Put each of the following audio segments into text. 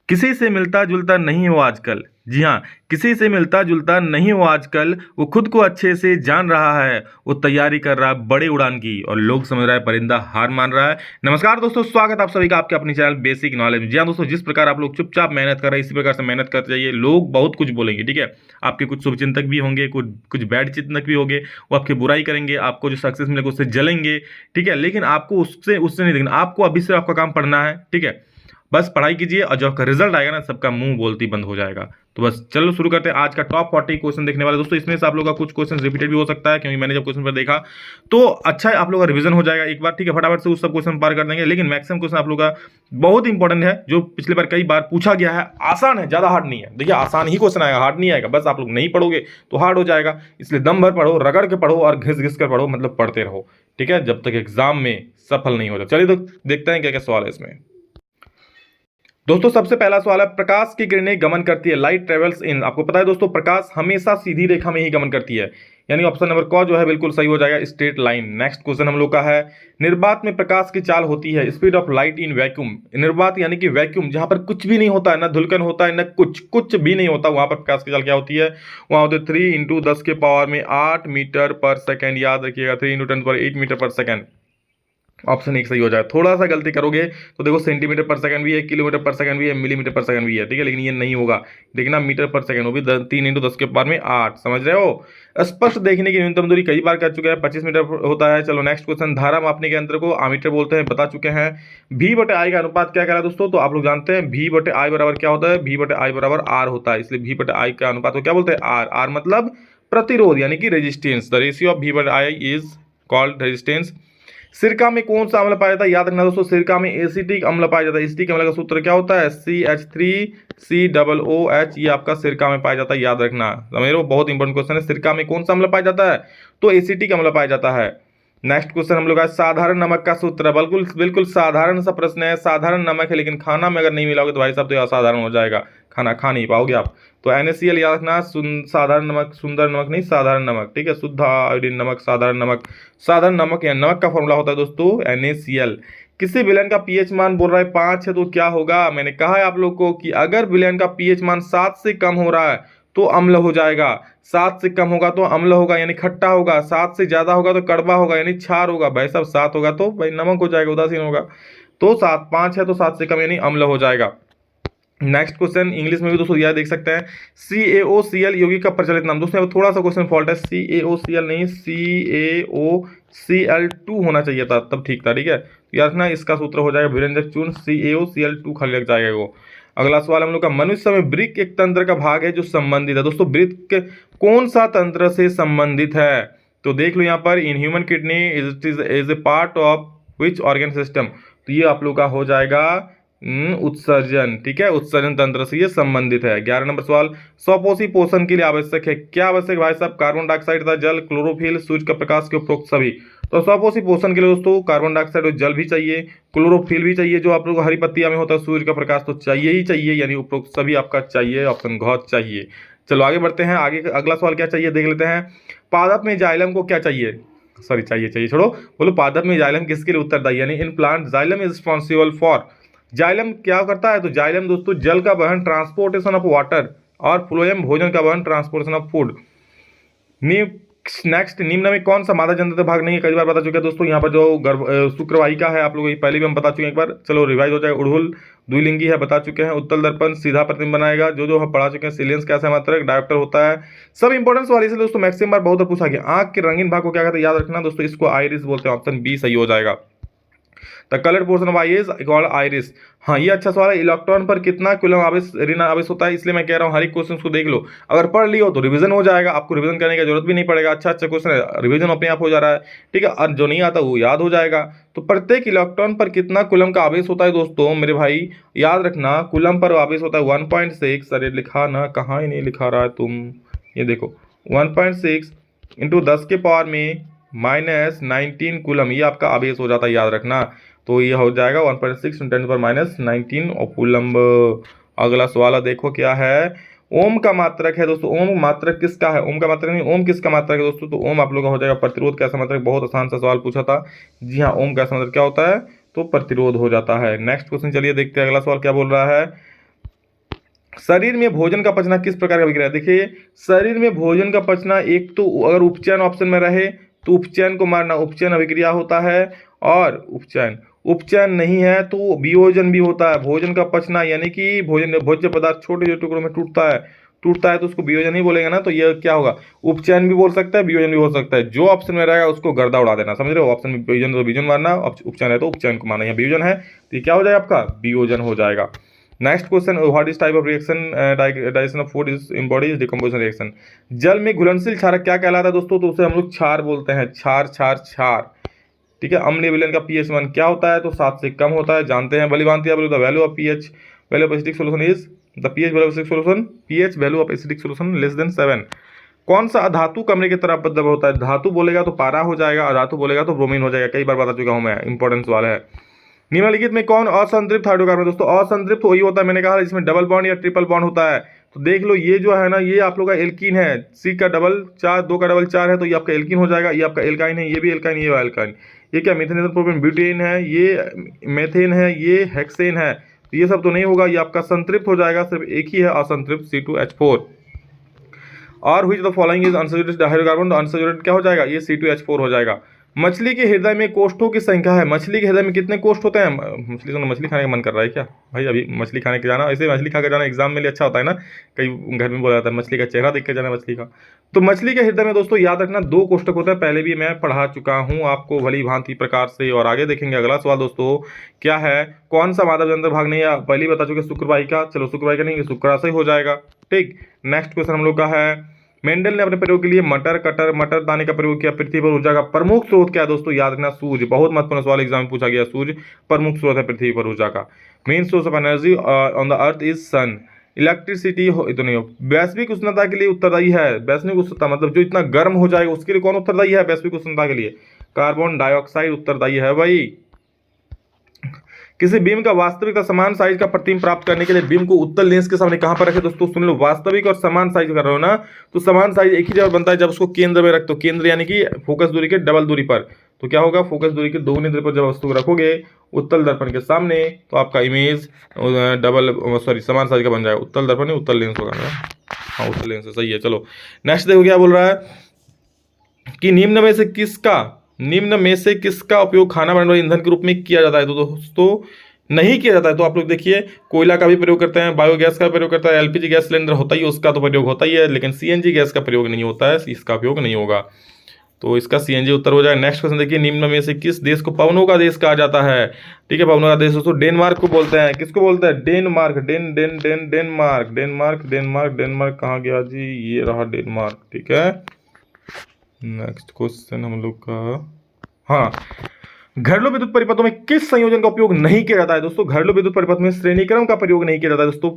किसी से मिलता जुलता नहीं हो आजकल। जी हाँ, किसी से मिलता जुलता नहीं हो आजकल। वो खुद को अच्छे से जान रहा है। वो तैयारी कर रहा है बड़े उड़ान की और लोग समझ रहा है परिंदा हार मान रहा है। नमस्कार दोस्तों, स्वागत है आप सभी का आपके अपने चैनल बेसिक नॉलेज में। जी हाँ दोस्तों, जिस प्रकार आप लोग चुपचाप मेहनत कर रहे हैं इसी प्रकार से मेहनत करते जाइए। लोग बहुत कुछ बोलेंगे, ठीक है। आपके कुछ शुभचिंतक भी होंगे, कुछ कुछ बैड चिंतक भी होंगे। वो आपकी बुराई करेंगे, आपको जो सक्सेस मिलेगा उससे जलेंगे, ठीक है। लेकिन आपको उससे उससे नहीं देखना, आपको अभी से आपका काम पढ़ना है, ठीक है। बस पढ़ाई कीजिए और जब आपका रिजल्ट आएगा ना, सबका मुंह बोलती बंद हो जाएगा। तो बस चलो शुरू करते हैं आज का टॉप 40 क्वेश्चन देखने वाले दोस्तों। इसमें से आप लोग का कुछ क्वेश्चन रिपीटेड भी हो सकता है, क्योंकि मैंने जब क्वेश्चन पर देखा तो अच्छा है, आप लोग का रिवीजन हो जाएगा एक बार, ठीक है। फटाफट से उस सब क्वेश्चन पार कर देंगे। लेकिन मैक्सिमम क्वेश्चन आप लोग का बहुत इंपॉर्टेंट है, जो पिछले बार कई बार पूछा गया है। आसान है, ज्यादा हार्ड नहीं है। देखिए, आसान ही क्वेश्चन आएगा, हार्ड नहीं आएगा। बस आप लोग नहीं पढ़ोगे तो हार्ड हो जाएगा। इसलिए दम भर पढ़ो, रगड़ के पढ़ो और घिस घिस कर पढ़ो, मतलब पढ़ते रहो, ठीक है, जब तक एग्जाम में सफल नहीं हो जाए। चलिए तो देखते हैं क्या क्या सवाल है इसमें। दोस्तों सबसे पहला सवाल है, प्रकाश की किरणें गमन करती है, लाइट ट्रेवल्स इन। आपको पता है दोस्तों, प्रकाश हमेशा सीधी रेखा में ही गमन करती है, यानी ऑप्शन नंबर क जो है बिल्कुल सही हो जाएगा, स्ट्रेट लाइन। नेक्स्ट क्वेश्चन हम लोग का है, निर्वात में प्रकाश की चाल होती है, speed of light in vacuum. निर्वात यानी कि वैक्यूम, जहां पर कुछ भी नहीं होता है, ना धुलकन होता है, ना कुछ कुछ भी नहीं होता, वहां पर प्रकाश की चाल क्या होती है? वहां होती है 3 इंटू 10 के पावर में 8 मीटर पर सेकेंड। याद रखिएगा, 3 इंटू 10 पर 8 मीटर पर सेकेंड। ऑप्शन एक सही हो जाए। थोड़ा सा गलती करोगे तो देखो, सेंटीमीटर पर सेकंड भी है, किलोमीटर पर सेकंड भी है, मिलीमीटर पर सेकंड भी है, ठीक है। लेकिन ये नहीं होगा, देखना मीटर पर सेकंड, वो भी 3 इंटू 10 के पावर में 8। समझ रहे हो? स्पष्ट देखने की न्यूनतम दूरी कई बार कर चुके हैं, 25 मीटर होता है। चलो नेक्स्ट क्वेश्चन, धारा मापने के यंत्र को आमीटर बोलते हैं, बता चुके हैं। भी बटे आई का अनुपात क्या कह रहा है दोस्तों? तो आप लोग जानते हैं भी बटे आई बराबर क्या होता है? भी बटे आई बराबर आर होता है। इसलिए भी बटे आई का अनुपात को क्या बोलते हैं? आर। आर मतलब प्रतिरोध, यानी कि रेजिस्टेंस। द रेशियो ऑफ भी बटे आई इज कॉल्ड रेजिस्टेंस। सिरका में कौन सा अम्ल पाया जाता है? याद रखना दोस्तों, सिरका में एसिटिक अम्ल पाया जाता है। एसिटिक अम्ल का सूत्र क्या होता है? CH3COOH। ये आपका सिरका में पाया जाता है, याद रखना। समझ रहे हो? बहुत इंपॉर्टेंट क्वेश्चन है। सिरका में कौन सा अम्ल पाया जाता है? तो एसिटिक अम्ल पाया जाता है। नेक्स्ट क्वेश्चन हम लोग का, साधारण नमक का सूत्र। बिल्कुल बिल्कुल साधारण सा प्रश्न है। साधारण नमक है, लेकिन खाना में अगर नहीं मिलाओगे तो भाई साहब तो असाधारण हो जाएगा, खाना खा नहीं पाओगे आप। तो NaCl याद रखना, साधारण नमक, सुंदर नमक नहीं, साधारण नमक, ठीक है। शुद्ध आयोडीन नमक, साधारण नमक। साधारण नमक या नमक का फॉर्मूला होता है दोस्तों NaCl। किसी विलयन का पीएच मान बोल रहा है 5 है, तो क्या होगा? मैंने कहा है आप लोग को कि अगर विलयन का पीएच मान 7 से कम हो रहा है तो अम्ल हो जाएगा। 7 से कम होगा तो अम्ल होगा, यानी खट्टा होगा। 7 से ज्यादा होगा तो कड़वा होगा, यानी क्षार होगा। भाई साहब 7 होगा तो भाई नमक हो जाएगा, उदासीन होगा। तो 7, 5 है तो 7 से कम यानी अम्ल हो जाएगा। नेक्स्ट क्वेश्चन इंग्लिश में भी दोस्तों यह देख सकते हैं, CaOCl यौगिक का प्रचलित नाम। दोस्तों थोड़ा सा क्वेश्चन फॉल्ट है, CaOCl नहीं, CaOCl2 होना चाहिए था, तब ठीक था, ठीक है। याद रखना, इसका सूत्र हो जाएगा विरंजक चूर्ण, CaOCl2 खाली लग जाएगा वो। अगला सवाल हम लोग का, मनुष्य में वृक्क एक तंत्र का भाग है जो संबंधित है। दोस्तों वृक्क कौन सा तंत्र से संबंधित है? तो देख लो यहाँ पर, in human kidney is a part of which organ system. तो ये आप लोग का हो जाएगा उत्सर्जन, ठीक है। उत्सर्जन तंत्र से ये संबंधित है। 11 नंबर सवाल, स्वपोषी पोषण के लिए आवश्यक है, क्या आवश्यक भाई साहब? कार्बन डाइऑक्साइड तथा जल, क्लोरोफिल, सूर्य का प्रकाश के उपरोक्त सभी। तो स्वपोषी पोषण के लिए दोस्तों कार्बन डाइऑक्साइड और जल भी चाहिए, क्लोरोफिल भी चाहिए, जो आप लोग हरी पत्तियां में होता है, सूर्य का प्रकाश तो चाहिए ही चाहिए, यानी उपरोक्त सभी आपका चाहिए, ऑप्शन घ चाहिए। चलो आगे बढ़ते हैं। आगे अगला सवाल क्या चाहिए देख लेते हैं। पादप में जाइलम को क्या चाहिए? सॉरी, चाहिए छोड़ो, बोलो पादप में जाइलम किसके लिए उत्तरदायी, यानी in plant xylem is responsible for. Xylem क्या करता है? तो जाइलम दोस्तों जल का वहन, ट्रांसपोर्टेशन ऑफ वाटर, और फ्लोएम भोजन का वहन, ट्रांसपोर्टेशन ऑफ फूड। नेक्स्ट, निम्न में कौन सा मादा जंतु भाग नहीं है? कई बार बता चुके हैं दोस्तों। यहाँ पर जो शुक्रवाहिका है, आप लोग पहले भी हम बता चुके हैं एक बार, चलो रिवाइज हो जाएगा। उड़हुल द्विलिंगी है, बता चुके हैं। उत्तल दर्पण सीधा प्रतिबिंब बनाएगा, जो हम पढ़ा चुके हैं। सिलियंस कैसा मात्रक, डायोप्टर होता है। सब इंपॉर्टेंस वाली से दोस्तों मैक्सिमम बार बहुत पूछा गया। आंख के रंगीन भाग को क्या कहते हैं? याद रखना दोस्तों, इसको आइरिस बोलते हैं, ऑप्शन बी सही हो जाएगा। The colour portion of I is called iris. हाँ, ये अच्छा सवाल है। इलेक्ट्रॉन पर कितना कूलम आवेश, ऋण आवेश होता है? इसलिए मैं कह रहा हूँ हर एक क्वेश्चन को देख लो, अगर पढ़ लियो तो रिवीजन हो जाएगा, आपको रिवीजन करने की जरूरत भी नहीं पड़ेगा। अच्छा क्वेश्चन है, रिवीजन अपने आप हो जा रहा है, ठीक है। और जो नहीं आता वो याद हो जाएगा। तो प्रत्येक इलेक्ट्रॉन पर कितना कूलम का आवेश होता है दोस्तों? मेरे भाई याद रखना, कूलम पर आवेश होता है 1.6। अरे लिखा ना, कहाँ ही नहीं लिखा रहा है तुम, ये देखो 1.6 इंटू 10 के पावर में -19 कूलम, ये आपका आवेश हो जाता है, याद रखना। तो ये हो जाएगा 1.6 × 10⁻⁻19 और कूलम्ब। अगला सवाल देखो क्या है, ओम का मात्रक है दोस्तों। ओम मात्रक किसका है? ओम का मात्रक नहीं, ओम किसका मात्रक है दोस्तों? तो ओम आप लोग का हो जाएगा प्रतिरोध। कैसा मात्रक? बहुत आसान सा सवाल पूछा था। जी हाँ, ओम कैसा मात्रक क्या होता है? तो प्रतिरोध हो जाता है। नेक्स्ट क्वेश्चन चलिए देखते हैं, अगला सवाल क्या बोल रहा है। शरीर में भोजन का पचना किस प्रकार का विक्रिया है? देखिए, शरीर में भोजन का पचना, एक तो अगर उपचयन ऑप्शन में रहे तो उपचयन को मारना, उपचयन अभिक्रिया होता है, और उपचयन उपचयन नहीं है तो वियोजन भी होता है। भोजन का पचना यानी कि भोजन भोज्य पदार्थ छोटे छोटे टुकड़ों में टूटता है तो उसको वियोजन ही बोलेंगे ना, तो ये क्या होगा, उपचयन भी बोल सकता है, वियोजन भी बोल सकता है। जो ऑप्शन में रहेगा उसको गर्दा उड़ा देना, समझ रहे हो? ऑप्शन में वियोजन तो वियोजन मारना, उपचयन है तो उपचयन को मारना। यहाँ वियोजन है तो ये क्या हो जाएगा आपका, वियोजन हो जाएगा। Next question, what is type of reaction digestion of food is in body is decomposition reaction. जल में घुलनशील क्षारक क्या कहलाता है दोस्तों? तो उसे हम लोग क्षार बोलते हैं, क्षार क्षार क्षार, ठीक है। अम्लीय विलयन का पीएच मान क्या होता है? तो 7 से कम होता है, जानते हैं। बलिभांति the value of pH, value of acidic solution is the pH value of acidic solution, pH value of acidic solution less than 7। कौन सा अधातु कमरे की तरह बद्ध होता है? धातु बोलेगा तो पारा हो जाएगा, अधातु बोलेगा तो ब्रोमीन हो जाएगा। कई बार बता चुका हूं मैं, इंपॉर्टेंट सवाल है। निम्नलिखित में कौन असंतृप्त हाइड्रोकार्बन? दोस्तों असंतृप्त वही होता है, मैंने कहा जिसमें डबल बॉन्ड या ट्रिपल बॉन्ड होता है। तो देख लो, ये जो है ना, ये आप लोग का एल्कीन है, सी का डबल 4, 2 का डबल 4 है, तो ये आपका एल्कीन हो जाएगा। ये आपका एल्काइन है, ये भी एल्काइन, ये एल्काइन। ये क्या मीथेन प्रोपेन ब्यूटेन है, ये मेथेन है, ये हेक्सेन है, तो ये सब तो नहीं होगा, ये आपका संतृप्त हो जाएगा। सिर्फ एक ही है असंतृप्त, C2H4। और हुई the following is unsaturated hydrocarbon, तो अनसैचुरेटेड क्या हो जाएगा, ये C2H4 हो जाएगा। मछली के हृदय में कोष्ठों की संख्या है। मछली के हृदय में कितने कोष्ठ होते हैं? मछली सुनो, मछली खाने का मन कर रहा है क्या भाई? अभी मछली खाने के जाना, ऐसे मछली खा कर जाना एग्जाम में लिए अच्छा होता है ना। कई घर में बोला जाता है मछली का चेहरा देख के जाना मछली का। तो मछली के हृदय में दोस्तों याद रखना 2 कोष्ठक होते हैं, पहले भी मैं पढ़ा चुका हूँ आपको भली भांति प्रकार से। और आगे देखेंगे अगला सवाल दोस्तों क्या है, कौन सा माधव जंतर भाग नहीं है? पहले बता चुके शुक्रवाहिका, चलो शुक्रवाहिका नहीं, शुक्राशय हो जाएगा, ठीक। नेक्स्ट क्वेश्चन हम लोग का है, मेंडल ने अपने प्रयोग के लिए मटर दाने का प्रयोग किया। पृथ्वी पर ऊर्जा का प्रमुख स्रोत क्या है दोस्तों? याद रखना सूर्य। बहुत महत्वपूर्ण सवाल एग्जाम में पूछा गया, सूर्य प्रमुख स्रोत है पृथ्वी पर ऊर्जा का। Main source of energy on the earth is sun. Electricity तो नहीं हो। वैश्विक उष्णता के लिए उत्तरदायी है, वैश्विक उष्णता मतलब जो इतना गर्म हो जाएगा उसके लिए कौन उत्तरदायी है वैश्विक उष्णता के लिए? कार्बन डाइऑक्साइड उत्तरदायी है भाई। किसी बीम का वास्तविक और समान साइज का प्रतिबिंब प्राप्त करने के लिए बीम को उत्तल लेंस के सामने कहां पर रखे? दोस्तों सुन लो, वास्तविक और समान साइज कर रहे हो ना, तो समान साइज एक ही जगह बनता है जब उसको केंद्र में रख दो। केंद्र यानी कि फोकस दूरी के डबल दूरी पर। तो क्या होगा, फोकस दूरी के दोगुनी दूरी पर जब वस्तु को रखोगे उत्तल दर्पण के सामने, तो आपका इमेज समान साइज का बन जाएगा। उत्तल दर्पण नहीं, उत्तल लेंस होगा ना। हाँ उत्तल लेंस सही है। चलो नेक्स्ट देखो क्या बोल रहा है कि निम्न में से किसका उपयोग खाना बनाने वाले ईंधन के रूप में किया जाता है? तो दोस्तों नहीं किया जाता है। तो आप लोग देखिए, कोयला का भी प्रयोग करते हैं, बायोगैस का प्रयोग करता है, एलपीजी गैस सिलेंडर होता ही उसका तो प्रयोग होता ही है, लेकिन सीएनजी गैस का प्रयोग नहीं होता है, इसका उपयोग नहीं होगा। तो इसका सीएनजी उत्तर हो जाएगा। नेक्स्ट क्वेश्चन देखिए, निम्न में से किस देश को पवनों का देश कहा जाता है? ठीक है, पवनों का देश दोस्तों डेनमार्क को बोलते हैं। किसको बोलते हैं? डेनमार्क। डेनमार्क कहाँ गया जी? ये रहा डेनमार्क, ठीक है। नेक्स्ट क्वेश्चन हम लोग का, हाँ, घरेलू विद्युत परिपथों में किस संयोजन का उपयोग नहीं किया जाता है? दोस्तों घरेलू विद्युत परिपथ में श्रेणीक्रम का प्रयोग नहीं किया जाता है दोस्तों,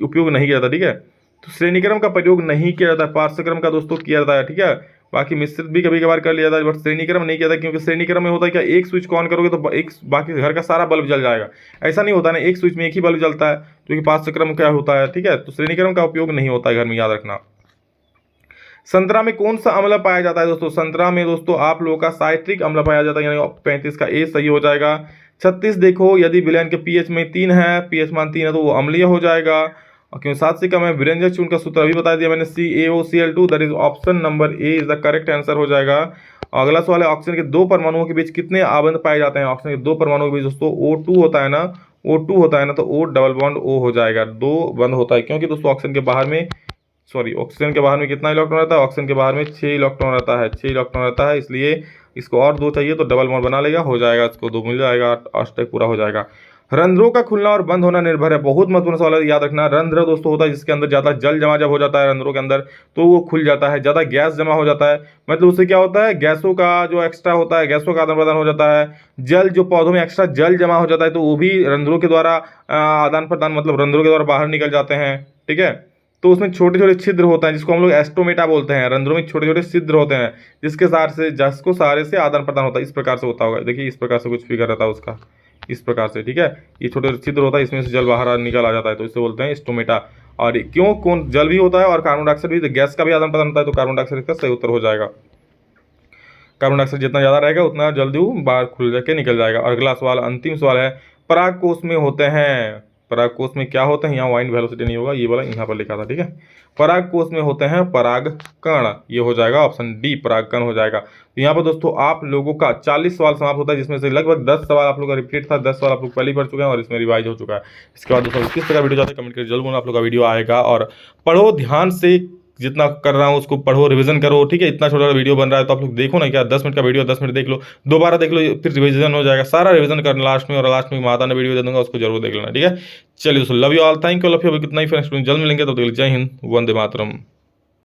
उपयोग नहीं किया जाता, ठीक है। तो श्रेणीक्रम का प्रयोग नहीं किया जाता है, पार्श्वक्रम का दोस्तों किया जाता है, ठीक है। बाकी मिश्रित भी कभी कभार कर लिया जाता है, बट श्रेणीक्रम नहीं किया जाता, क्योंकि श्रेणीक्रम में होता है क्या, एक स्विच को ऑन करोगे तो एक बाकी घर का सारा बल्ब जल जाएगा। ऐसा नहीं होता ना, एक स्विच में एक ही बल्ब जलता है, क्योंकि पार्श्वक्रम क्या होता है, ठीक है। तो श्रेणीक्रम का उपयोग नहीं होता है घर में, याद रखना। संतरा में कौन सा अम्ल पाया जाता है दोस्तों? संतरा में दोस्तों आप लोगों का साइट्रिक अम्ल पाया जाता है, यानी 35 का ए सही हो जाएगा। 36 देखो, यदि विलयन के पीएच में 3 है, पीएच मान 3 है तो वो अम्लीय हो जाएगा। और क्यों 7 से कम है, विरंजक चूर्ण का सूत्र अभी बता दिया मैंने, CaOCl2, that is option number A is the correct answer हो जाएगा। अगला सवाल है, ऑक्सीजन के 2 परमाणुओं के बीच कितने आबंध पाए जाते हैं? ऑक्सीजन के 2 परमाणुओं के बीच दोस्तों O2 होता है ना, O2 होता है ना, तो O डबल बॉन्ड O हो जाएगा, 2 बंद होता है, क्योंकि दोस्तों ऑक्सीजन के बाहर में कितना इलेक्ट्रॉन रहता है? ऑक्सीजन के बाहर में 6 इलेक्ट्रॉन रहता है, 6 इलेक्ट्रॉन रहता है, इसलिए इसको और 2 चाहिए तो डबल बॉन्ड बना लेगा, हो जाएगा, इसको 2 मिल जाएगा, अष्टक पूरा हो जाएगा। रंध्रों का खुलना और बंद होना निर्भर है, बहुत महत्वपूर्ण सवाल है, याद रखना। रंध्र दोस्तों होता है जिसके अंदर ज्यादा जल जमा जब हो जाता है रंध्रों के अंदर, तो वो खुल जाता है। ज्यादा गैस जमा हो जाता है, मतलब उससे क्या होता है, गैसों का जो एक्स्ट्रा होता है, गैसों का आदान प्रदान हो जाता है। जल जो पौधों में एक्स्ट्रा जल जमा हो जाता है, तो वो भी रंध्रों के द्वारा आदान प्रदान, मतलब रंध्रों के द्वारा बाहर निकल जाते हैं, ठीक है। तो उसमें छोटे छोटे छिद्र होते हैं जिसको हम लोग एस्टोमेटा बोलते हैं। रंध्रों में छोटे छोटे छिद्र होते हैं जिसके सहारे से आदान प्रदान होता है, इस प्रकार से होता होगा। देखिए इस प्रकार से कुछ फिगर रहता है उसका, इस प्रकार से, ठीक है। ये छोटे छोटे छिद्र होता है, इसमें से जल बाहर निकल आ जाता है, तो इसे बोलते हैं स्टोमेटा। और क्यों, कौन जल भी होता है और कार्बन डाइऑक्साइड भी, गैस का भी आदान प्रदान होता है, तो कार्बन डाइऑक्साइड का सही उत्तर हो जाएगा। कार्बन डाइऑक्साइड जितना ज़्यादा रहेगा उतना जल्दी वो बाहर खुल जाके निकल जाएगा। और अगला सवाल, अंतिम सवाल है, पराग कोष में होते हैं, पराग कोश में क्या होते हैं, यहाँ वाइन वेलोसिटी नहीं होगा, ये वाला यहाँ पर लिखा था, ठीक है। पराग कोश में होते हैं पराग कण, ये हो जाएगा ऑप्शन डी, पराग कण हो जाएगा। तो यहाँ पर दोस्तों आप लोगों का 40 सवाल समाप्त होता है, जिसमें से लगभग 10 सवाल आप लोग का रिपीट था, 10 सवाल आप लोग पहले ही पढ़ चुके हैं और इसमें रिवाइज हो चुका है। इसके बाद दोस्तों किस तरह वीडियो चाहते हैं कमेंट करके जरूर बोलना, आप लोग का वीडियो आएगा। और पढ़ो ध्यान से, जितना कर रहा हूँ उसको पढ़ो, रिवीजन करो, ठीक है। इतना छोटा वीडियो बन रहा है तो आप लोग देखो ना, क्या 10 मिनट का वीडियो 10 मिनट देख लो, दोबारा देख लो, फिर रिवीजन हो जाएगा। सारा रिवीजन करना लास्ट में, और लास्ट में माता ने वीडियो दे दूंगा, उसको जरूर देख लेना, ठीक है। चलिए दोस्तों, love you all, thank you, love you. कितना ही फ्रेंड्स जल्द मिलेंगे, तो जय हिंद, वंदे मातरम।